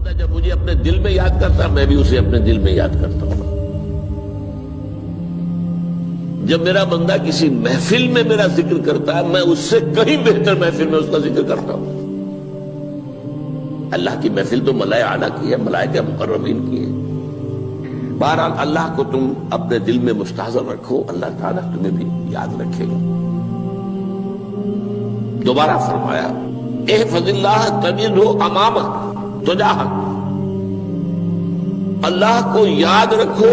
بندہ جب مجھے اپنے دل میں یاد کرتا ہے، میں بھی اسے اپنے دل میں یاد کرتا ہوں۔ جب میرا بندہ کسی محفل میں میرا ذکر کرتا ہے، میں اس سے کہیں بہتر محفل میں اس کا ذکر کرتا ہوں۔ اللہ کی محفل تو ملائے اعلیٰ کی ہے، ملائکہ مقربین کی ہے۔ بہرحال اللہ کو تم اپنے دل میں مستحضر رکھو، اللہ تعالیٰ تمہیں بھی یاد رکھے گا۔ دوبارہ فرمایا احفظ اللہ تجدہ امامک تجاہک، اللہ کو یاد رکھو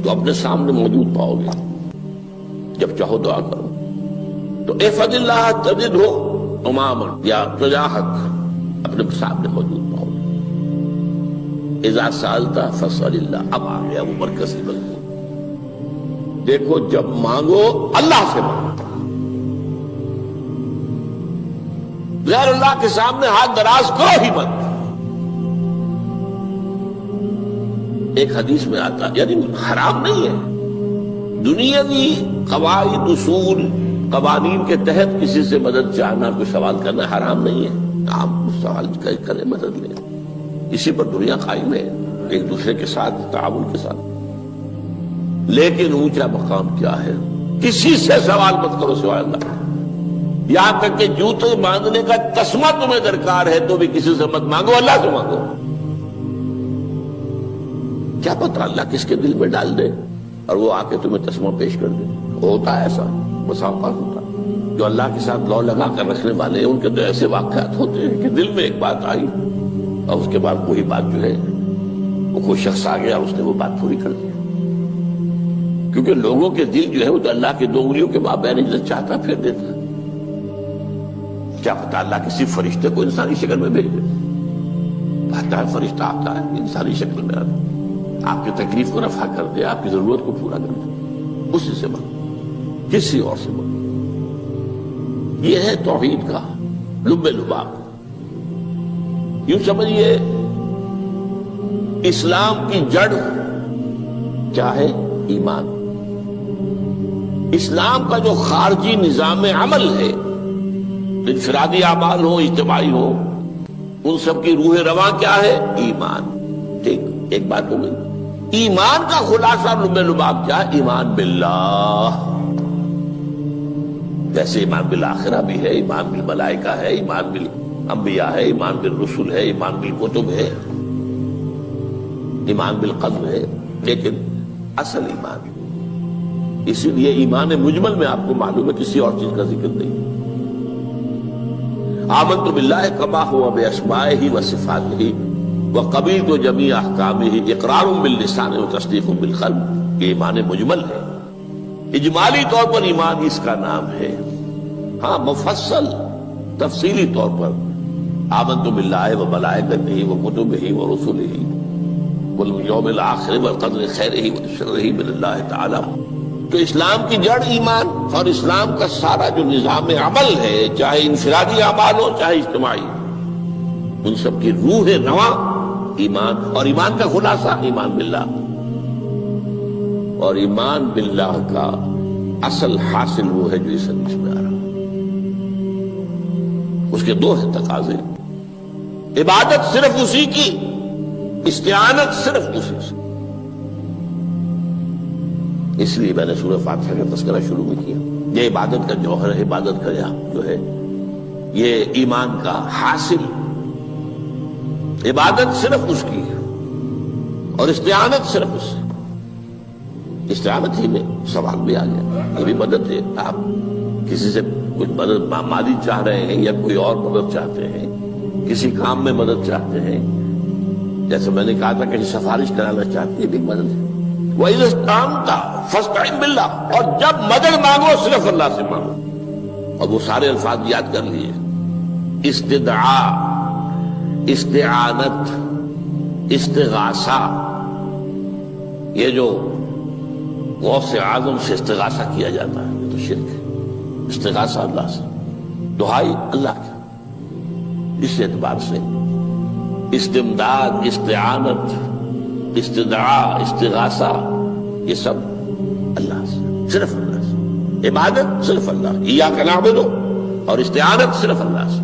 تو اپنے سامنے موجود پاؤ گے، جب چاہو دعا کرو تو احفظ اللہ تجدہ امامک یا تجاہک، اپنے سامنے موجود پاؤ گے۔ اذا سألت فاسأل اللہ، اب آ گیا وہ مرکزی مضمون۔ دیکھو جب مانگو اللہ سے مانگو، غیر اللہ کے سامنے ہاتھ دراز کرو ہی مت۔ ایک حدیث میں آتا، یعنی حرام نہیں ہے، دنیاوی قواعد اصول قوانین کے تحت کسی سے مدد چاہنا، کوئی سوال کرنا حرام نہیں ہے۔ آپ سوال کریں، مدد لیں، اسی پر دنیا قائم ہے، ایک دوسرے کے ساتھ تعاون کے ساتھ۔ لیکن اونچا مقام کیا ہے؟ کسی سے سوال مت کرو سوائے اللہ، یہاں تک کہ جوتے باندھنے کا تسمہ تمہیں درکار ہے تو بھی کسی سے مت مانگو، اللہ سے مانگو۔ کیا پتہ اللہ کس کے دل میں ڈال دے اور وہ آ کے تمہیں تسمہ پیش کر دے۔ ہوتا ہے ایسا، مسافر ہوتا ہے۔ جو اللہ کے ساتھ لو لگا کر رکھنے والے ہیں، ان کے تو ایسے واقعات ہوتے ہیں کہ دل میں ایک بات آئی اور اس کے بعد وہی بات جو ہے وہ کوئی شخص آ گیا، اس نے وہ بات پوری کر دی۔ کیونکہ لوگوں کے دل جو ہے وہ تو اللہ کے دو انگلیوں کے مابین چاہتا پھر دیتا۔ کیا پتہ اللہ کسی فرشتے کو انسانی شکل میں بھیج دے، آتا ہے فرشتہ، آتا ہے انسانی شکل میں، آپ کی تکلیف کو رفع کر دے، آپ کی ضرورت کو پورا کر دے۔ اسی سے مانگو، کسی اور سے مانگو۔ یہ ہے توحید کا لب لباب۔ یوں سمجھیے اسلام کی جڑ کیا ہے؟ ایمان۔ اسلام کا جو خارجی نظام عمل ہے، انفرادی اعمال ہو، اجتماعی ہو، ان سب کی روح رواں کیا ہے؟ ایمان۔ ٹھیک، ایک بات ہو گئی۔ ایمان کا خلاصہ لب لباب کیا ہے؟ ایمان باللہ۔ جیسے ایمان بالآخرہ بھی ہے، ایمان بالملائکہ ہے، ایمان بالانبیاء ہے، ایمان بالرسل ہے، ایمان بالکتب ہے، ایمان بالقلب ہے، لیکن اصل ایمان۔ اسی لیے ایمان مجمل میں آپ کو معلوم ہے کسی اور چیز کا ذکر نہیں۔ آمنت باللہ کما ہوا باسمائہ وصفاتہ وقبلت جمیع احکامہ اقرار باللسان وتصدیق بالقلب۔ یہ ایمان مجمل ہے، اجمالی طور پر ایمان اس کا نام ہے۔ ہاں مفصل تفصیلی طور پر آمنت باللہ وملائکتہ وکتبہ ورسلہ والیوم الآخر والقدر خیرہ وشرہ من اللہ تعالی۔ تو اسلام کی جڑ ایمان، اور اسلام کا سارا جو نظام عمل ہے، چاہے انفرادی اعمال ہو چاہے اجتماعی، ان سب کی روح رواں ایمان، اور ایمان کا خلاصہ ایمان باللہ۔ اور ایمان باللہ کا اصل حاصل وہ ہے جو اس حدیث میں آ رہا۔ اس کے دو ہیں تقاضے، عبادت صرف اسی کی، استعانت صرف اسی سے۔ اس لیے میں نے سورہ فاتحہ کا تذکرہ شروع میں کیا۔ یہ عبادت کا جوہر ہے، عبادت کا جو ہے یہ ایمان کا حاصل۔ عبادت صرف اس کی ہے اور استعانت صرف اس سے۔ استعانت ہی میں سوال بھی آ گیا، یہ بھی مدد ہے۔ آپ کسی سے کچھ مدد مالی چاہ رہے ہیں یا کوئی اور مدد چاہتے ہیں، کسی کام میں مدد چاہتے ہیں، جیسے میں نے کہا تھا کہ سفارش کرانا چاہتے ہیں، بھی مدد ہے۔ وَإِذَا اسْتَعَنْتَ فَاسْتَعِنْ بِاللَّهِ، اور جب مدد مانگو صرف اللہ سے مانگو۔ اور وہ سارے الفاظ یاد کر لیے، استدعاء، استعانت، استغاثہ۔ یہ جو غوث اعظم سے استغاثہ کیا جاتا ہے یہ تو شرک ہے۔ استغاثہ اللہ سے، دعائی اللہ کی۔ اس اعتبار سے استمداد، استعانت، استدعاء، استغاثہ، یہ سب اللہ سے، صرف اللہ سے۔ عبادت صرف اللہ، ایاک نعبد، اور استعانت صرف اللہ سے۔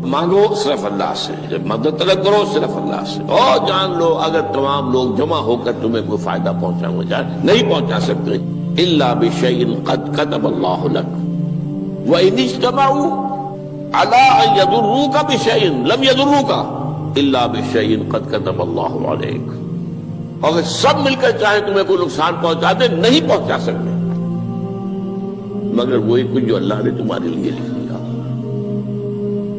مانگو صرف اللہ سے، جب مدد طلب کرو صرف اللہ سے، اور جان لو اگر تمام لوگ جمع ہو کر تمہیں کوئی فائدہ پہنچانا چاہے نہیں پہنچا سکتے، الا بشیء قد کتب اللہ لک وان اجتمعوا علی ان یضروک بشیء لم یضروک الا بشیء قد کتب اللہ علیک، اگر سب مل کر چاہے تمہیں کوئی نقصان پہنچا دے نہیں پہنچا سکتے مگر وہی کچھ جو اللہ نے تمہارے لیے لکھ دیا۔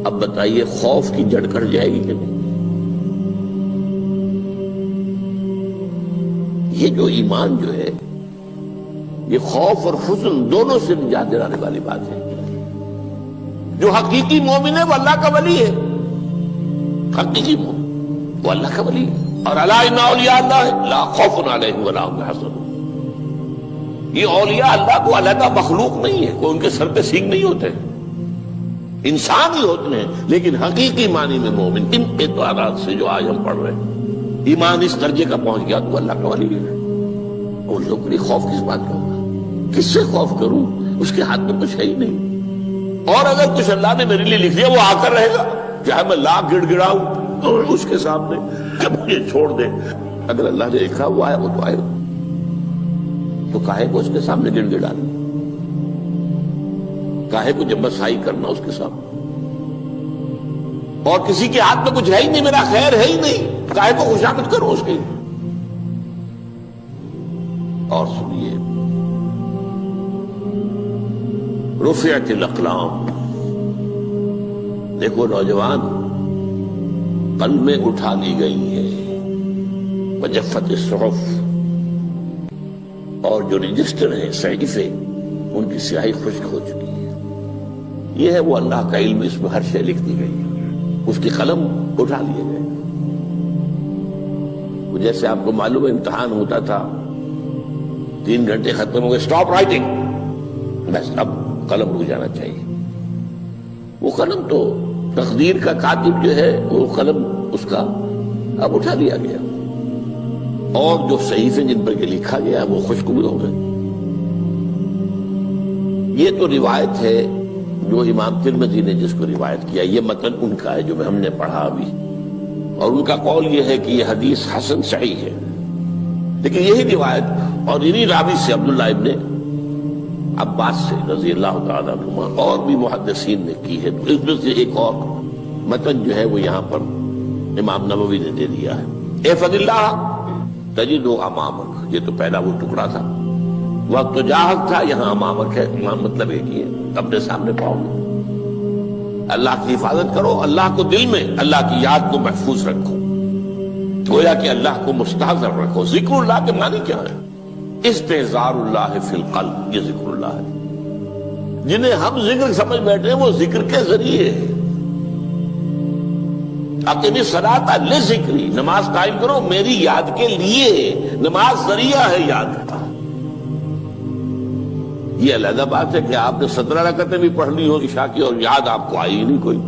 اب بتائیے خوف کی جڑ کٹ جائے گی کہ نہیں؟ یہ جو ایمان جو ہے یہ خوف اور حزن دونوں سے نجات دلانے والی بات ہے۔ جو حقیقی مومن ہے وہ اللہ کا ولی ہے، حقیقی مومن وہ اللہ کا ولی ہے، اور الا ان اولیاء اللہ لا خوف علیہم ولا هم يحزنون۔ یہ اولیاء اللہ کو علیحدہ مخلوق نہیں ہے، کوئی ان کے سر پہ سینگ نہیں ہوتے، انسان ہی ہوتے ہیں، لیکن حقیقی معنی میں مومن ان اعتبارات سے جو آج ہم پڑھ رہے ہیں، ایمان اس درجے کا پہنچ گیا تو اللہ کا ولی ہے۔ اور لوگ کے لیے خوف کس بات کا ہوگا؟ کس سے خوف کروں؟ اس کے ہاتھ میں کچھ ہے ہی نہیں، اور اگر کچھ اللہ نے میرے لیے لکھ دیا وہ آ کر رہے گا، چاہے میں لاکھ گڑ گڑاؤں اور اس کے سامنے کہ مجھے چھوڑ دے، اگر اللہ نے لکھا وہ آیا وہ تو آئے گا، تو کاہے کو اس کے سامنے گڑ گڑانا، کاہے کو جبرسائی کرنا اس کے سامنے، اور کسی کے ہاتھ میں کچھ ہے ہی نہیں، میرا خیر ہے ہی نہیں، کاہے کو خوشامد کرو اس کی۔ اور سنیے، رفعت الاقلام، دیکھو نوجوان، قلمیں اٹھا لی گئی ہیں، وجفت الصحف، اور جو رجسٹر ہیں صحیفے ان کی سیاہی خشک ہو چکی ہے۔ یہ ہے وہ اللہ کا علم، اس میں ہر شے لکھ دی گئی ہے، اس کی قلم اٹھا لیے گئے۔ جیسے آپ کو معلوم ہے امتحان ہوتا تھا، 3 گھنٹے ختم ہو گئے، اسٹاپ رائٹنگ، بس اب قلم رک جانا چاہیے۔ وہ قلم تو تقدیر کا کاتب جو ہے وہ قلم اس کا اب اٹھا لیا گیا، اور جو صحیفے جن پر کے لکھا گیا وہ خشک بھی ہو گئے۔ یہ تو روایت ہے جو امام ترمذی نے جس کو روایت کیا، یہ متن ان کا ہے جو ہم نے پڑھا ابھی، اور ان کا قول یہ ہے کہ یہ حدیث حسن صحیح ہے، لیکن یہی روایت اور انہی راوی سے عبداللہ ابن عباس سے رضی اللہ تعالیٰ عنہما اور بھی محدثین نے کی ہے، تو اس میں سے ایک اور متن جو ہے وہ یہاں پر امام نووی نے دے دیا ہے۔ احفظ اللہ تجد امامک، یہ تو پہلا وہ ٹکڑا تھا، وقت تو جاہک تھا، یہاں امامک ہے، امام مطلب ایک ہی ہے، اپنے سامنے پاؤ گے۔ اللہ کی حفاظت کرو، اللہ کو دل میں، اللہ کی یاد کو محفوظ رکھو، گویا کہ اللہ کو مستحضر رکھو۔ ذکر اللہ کے معنی کیا ہے؟ استحضار اللہ فی القلب، یہ ذکر اللہ ہے۔ جنہیں ہم ذکر سمجھ بیٹھے ہیں وہ ذکر کے ذریعے ہے۔ اقیم الصلاۃ لذکری، نماز قائم کرو میری یاد کے لیے، نماز ذریعہ ہے یاد کا۔ یہ علیحدہ بات ہے کہ آپ نے 17 رکعتیں بھی پڑھ لی ہو عشاء کی اور یاد آپ کو آئی ہی نہیں کوئی،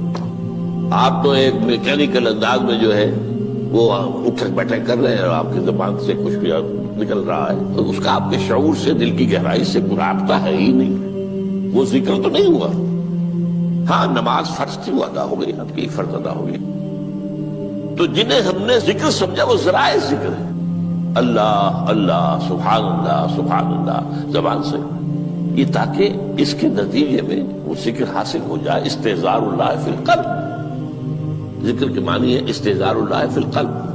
آپ تو ایک میکینیکل انداز میں جو ہے وہ اٹھک بیٹھک کر رہے ہیں اور آپ کی زبان سے کچھ بھی نکل رہا ہے، تو اس کا آپ کے شعور سے، دل کی گہرائی سے کوئی رابطہ ہے ہی نہیں، وہ ذکر تو نہیں ہوا۔ ہاں نماز فرض تھی وہ ادا ہو گئی، آپ کی فرض ادا ہو گئی۔ تو جنہیں ہم نے ذکر سمجھا وہ ذرائع ذکر ہے، اللہ اللہ سبحان اللہ سبحان اللہ زبان سے، یہ تاکہ اس کے نتیجے میں وہ ذکر حاصل ہو جائے۔ استحضار اللہ فی القلب، ذکر کے معنی ہے استحضار اللہ فی القلب۔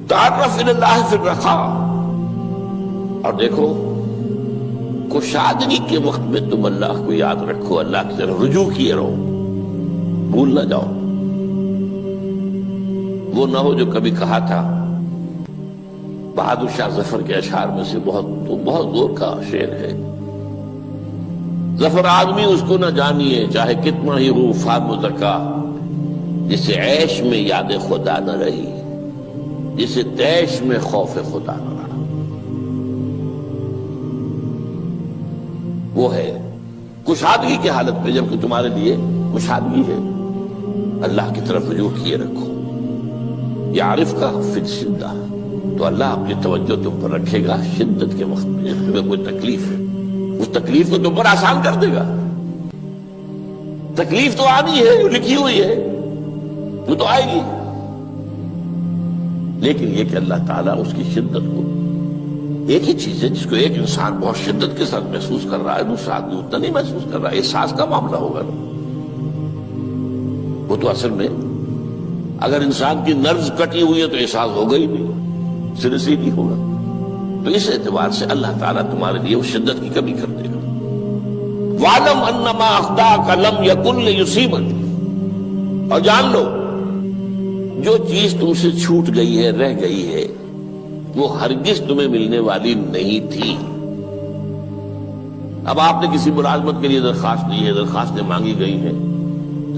تعرف الی اللہ فی الرخاء، اور دیکھو کشادگی کے وقت میں تم اللہ کو یاد رکھو، اللہ کی طرف رجوع کیے رہو، بھول نہ جاؤ۔ وہ نہ ہو جو کبھی کہا تھا، بہادر شاہ ظفر کے اشعار میں سے بہت زور کا شعر ہے، ظفر آدمی اس کو نہ جانیے چاہے کتنا ہی ہو فام و زکا، جسے عیش میں یاد خدا نہ رہی، جسے تیش میں خوف خدا نہ رہا۔ وہ ہے کشادگی کی حالت میں، جبکہ تمہارے لیے کشادگی ہے، اللہ کی طرف رجوع کیے رکھو۔ یعرف کا فی الشدہ، تو اللہ اپنی توجہ تم پر رکھے گا شدت کے وقت میں، جب تمہیں کوئی تکلیف ہے اس تکلیف کو تم پر آسان کر دے گا۔ تکلیف تو آنی ہے، جو لکھی ہوئی ہے وہ تو آئے گی، لیکن یہ کہ اللہ تعالیٰ اس کی شدت کو، ایک ہی چیز ہے جس کو ایک انسان بہت شدت کے ساتھ محسوس کر رہا ہے، دوسرا آدمی اتنا نہیں محسوس کر رہا ہے، احساس کا معاملہ ہوگا نا۔ وہ تو اصل میں اگر انسان کی نرز کٹی ہوئی ہے تو احساس ہوگا ہی نہیں، سر سے نہیں ہوگا۔ تو اس اعتبار سے اللہ تعالیٰ تمہارے لیے اس شدت کی کمی کر دے گا۔ وَاعْلَمْ أَنَّمَا أَخْطَأَكَ لَمْ يَكُنْ لِيُصِيبَكَ، اور جان لو جو چیز تم سے چھوٹ گئی ہے، رہ گئی ہے، وہ ہرگز تمہیں ملنے والی نہیں تھی۔ اب آپ نے کسی ملازمت کے لیے درخواست دی ہے، درخواستیں مانگی گئی ہیں،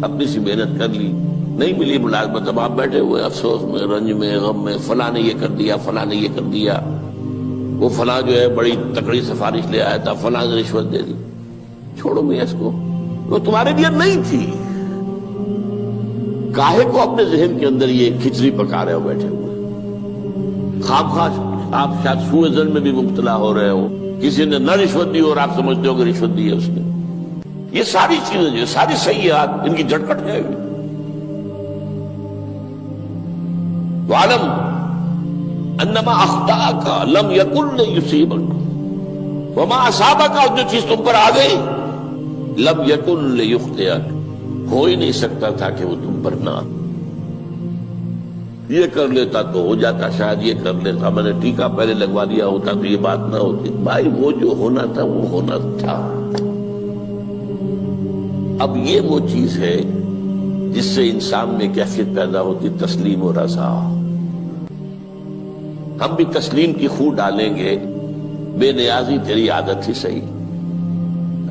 اپنی سی محنت کر لی، نہیں ملی ملازمت، اب آپ بیٹھے ہوئے افسوس میں، رنج میں، غم میں، فلاں نے یہ کر دیا، فلاں نے یہ کر دیا، وہ فلاں جو ہے بڑی تکڑی سفارش لے آیا تھا، فلاں نے رشوت دے دی۔ چھوڑو میاں اس کو، وہ تمہارے لیے نہیں تھی۔ کاہے کو اپنے ذہن کے اندر یہ کھچڑی پکا رہے ہو بیٹھے ہوئے؟ خواہ آپ شاید سوء ظن میں بھی مبتلا ہو رہے ہو، کسی نے نہ رشوت دی اور آپ سمجھتے ہو کہ رشوت دی ہے اس نے۔ یہ ساری چیزیں جو ساری سیئات، ان کی جڑ کٹ جائے گی۔ وَعْلَمْ أَنَّمَا أَخْطَأَكَ لَمْ يَكُنْ لِيُصِيبَكَ وَمَا أَصَابَكَ، اور جو چیز تم پر آ گئی، لَمْ يَكُنْ لِيُخْطِئَكَ، ہو ہی نہیں سکتا تھا کہ وہ تم پر نہ آ۔ یہ کر لیتا تو ہو جاتا، شاید یہ کر لیتا، میں نے ٹیکا پہلے لگوا دیا ہوتا تو یہ بات نہ ہوتی۔ بھائی وہ جو ہونا تھا وہ ہونا تھا۔ اب یہ وہ چیز ہے جس سے انسان میں کیفیت پیدا ہوتی، تسلیم و رضا۔ ہم بھی تسلیم کی خو ڈالیں گے، بے نیازی تیری عادت ہی صحیح،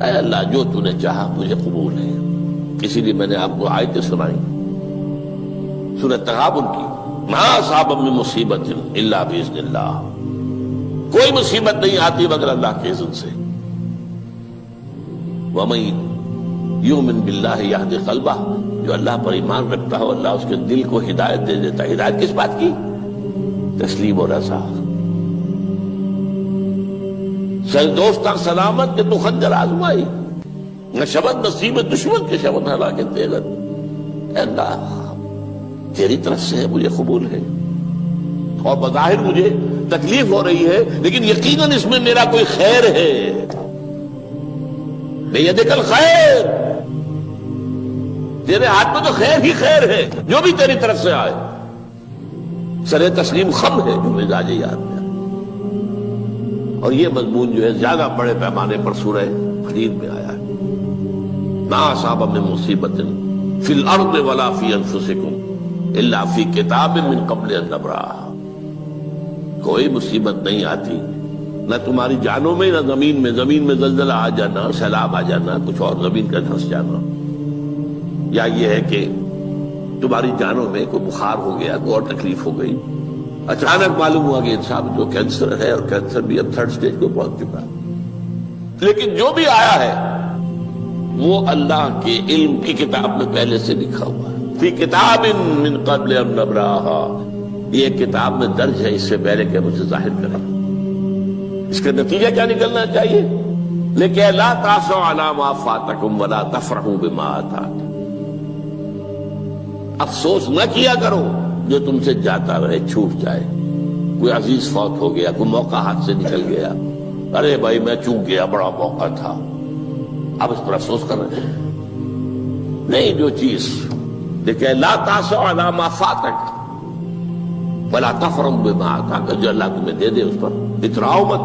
اے اللہ جو تو نے چاہا مجھے قبول ہے۔ اسی لیے میں نے آپ کو آیتیں سنائی سورۃ تغابن کی، ما اصاب من مصیبت الا باذن اللہ، کوئی مصیبت نہیں آتی مگر اللہ کے اذن سے۔ وَمَن یؤمن باللہ یہد قلبہ، جو اللہ پر ایمان رکھتا ہو اللہ اس کے دل کو ہدایت دے دیتا ہے۔ ہدایت کس بات کی؟ تسلیم و رضا۔ سر دوستاں سلامت کہ تو خنجر آزمائی، نہ شبد نصیب دشمن کے شبد ہلاکت تیغت۔ اے اللہ تیری طرف سے ہے، مجھے قبول ہے، اور بظاہر مجھے تکلیف ہو رہی ہے لیکن یقیناً اس میں میرا کوئی خیر ہے۔ بیدک الخیر، تیرے ہاتھ میں تو خیر ہی خیر ہے، جو بھی تیری طرف سے آئے۔ سر تسلیم خم ہے جو مزاج یاد میں، اور یہ مضمون جو ہے زیادہ بڑے پیمانے پر سورہ حدید میں آیا ہے۔ ما اصاب من مصیبت فی الارض ولا فی انفسکم الا فی کتاب من قبل ان نبرأہا، کوئی مصیبت نہیں آتی نہ تمہاری جانوں میں نہ زمین میں، زمین میں زلزلہ آ جانا، سیلاب آ جانا، کچھ اور زمین کا دھنس جانا، یا یہ ہے کہ تمہاری جانوں میں کوئی بخار ہو گیا، کوئی اور تکلیف ہو گئی، اچانک معلوم ہوا کہ انسان جو کینسر ہے، اور کینسر بھی اب 3rd سٹیج کو پہنچ چکا ہے، لیکن جو بھی آیا ہے وہ اللہ کے علم کی کتاب میں پہلے سے لکھا ہوا ہے۔ فی کتاب من قبل ان نبرأہا، یہ کتاب میں درج ہے اس سے پہلے کہ ہم اسے ظاہر کریں۔ اس کا نتیجہ کیا نکلنا چاہیے؟ لیکن لا تأسوا علی ما فاتکم ولا تفرحوا بما آتاکم، افسوس نہ کیا کرو جو تم سے جاتا رہے، چھوٹ جائے، کوئی عزیز فوت ہو گیا، کوئی موقع ہاتھ سے نکل گیا، ارے بھائی میں چوک گیا، بڑا موقع تھا، اب اس پر افسوس کر رہے ہیں۔ نہیں، جو چیز دیکھیں، لا تأسوا علی ما فاتک ولا تفرحوا بما آتاک، جو اللہ تمہیں دے دے اس پر اتراؤ مت۔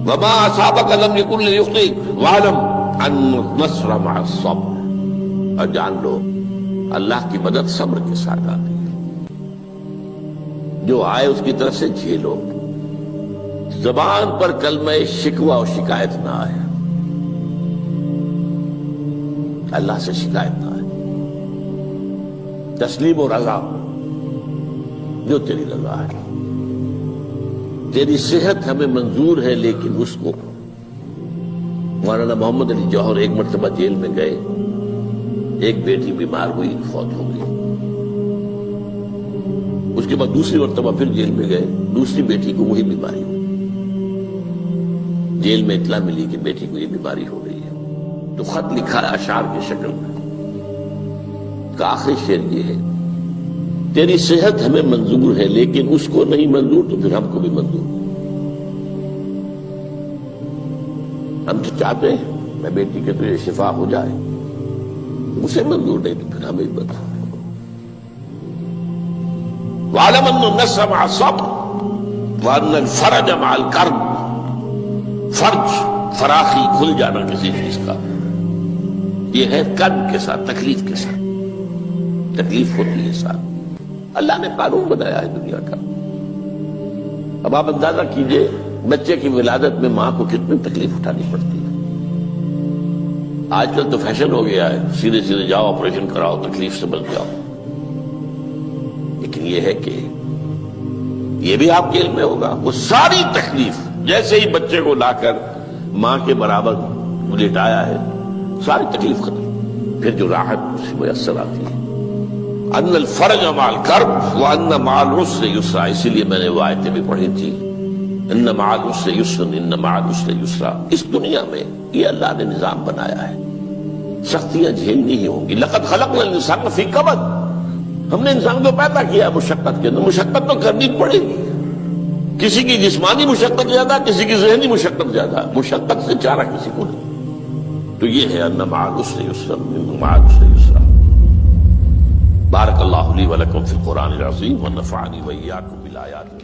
وما اصابک لم یکن لیخطئک واعلم ان النصر مع الصبر، اور جان لو اللہ کی مدد صبر کے ساتھ آتی ہے، جو آئے اس کی طرف سے جھیلو، زبان پر کلمہ شکوہ اور شکایت نہ آئے، اللہ سے شکایت نہ آئے، تسلیم و رضا، جو تیری رضا ہے۔ تیری صحت ہمیں منظور ہے، لیکن اس کو، مولانا محمد علی جوہر ایک مرتبہ جیل میں گئے، ایک بیٹی بیمار ہوئی، فوت ہو گئی، اس کے بعد دوسری مرتبہ پھر جیل میں گئے، دوسری بیٹی کو وہی بیماری ہوئی، جیل میں اطلاع ملی کہ بیٹی کو یہ بیماری ہو گئی ہے، تو خط لکھا ہے اشعار کی شکل میں، کا آخری شعر یہ ہے: تیری صحت ہمیں منظور ہے لیکن اس کو نہیں منظور تو پھر ہم کو بھی منظور ہے۔ ہم تو چاہتے ہیں میں بیٹی کے تجھے شفا ہو جائے، اسے منظور نہیں تو پھر ہمیں بتا۔ وَاعْلَمْ أَنَّ النَّصْرَ مَعَ الصَّبْرِ وَأَنَّ الْفَرَجَ مَعَ الْكَرْبِ۔ فرج، فراخی، کھل جانا کسی چیز کا، یہ ہے کرب کے ساتھ، تکلیف کے ساتھ، تکلیف ہوتی ہے ساتھ۔ اللہ نے قانون بنایا ہے دنیا کا۔ اب آپ اندازہ کیجئے بچے کی ولادت میں ماں کو کتنی تکلیف اٹھانی پڑتی ہے۔ آج کل تو فیشن ہو گیا ہے، سیدھے سیدھے جاؤ، آپریشن کراؤ، تکلیف سے بچ جاؤ، لیکن یہ ہے کہ یہ بھی آپ کے علم میں ہوگا، وہ ساری تکلیف جیسے ہی بچے کو لا کر ماں کے برابر لٹایا ہے، ساری تکلیف ختم، پھر جو راحت اس سے میسر آتی ہے۔ ان الفرج مع الکرب وان مع العسر یسرا، اسی لیے میں نے وہ آیتیں بھی پڑھی تھی، ان مع العسر یسرا، ان مع العسر یسرا۔ اس دنیا میں یہ اللہ نے نظام بنایا ہے، سختیاں جھیلنی ہی ہوں گی۔ لقد خلقنا الانسان فی کبد، ہم نے انسان کو پیدا کیا مشقت کے اندر، مشقت تو کرنی پڑے گی۔ کسی کی جسمانی مشقت زیادہ، کسی کی ذہنی مشقت زیادہ، مشقت سے چارہ کسی کو نہیں۔ تو یہ ہے ان مع العسر یسرا، ان مع العسر یسرا۔ بارک اللہ لی ولکم فی القرآن العظیم ونفعنی وإیاکم بالآیات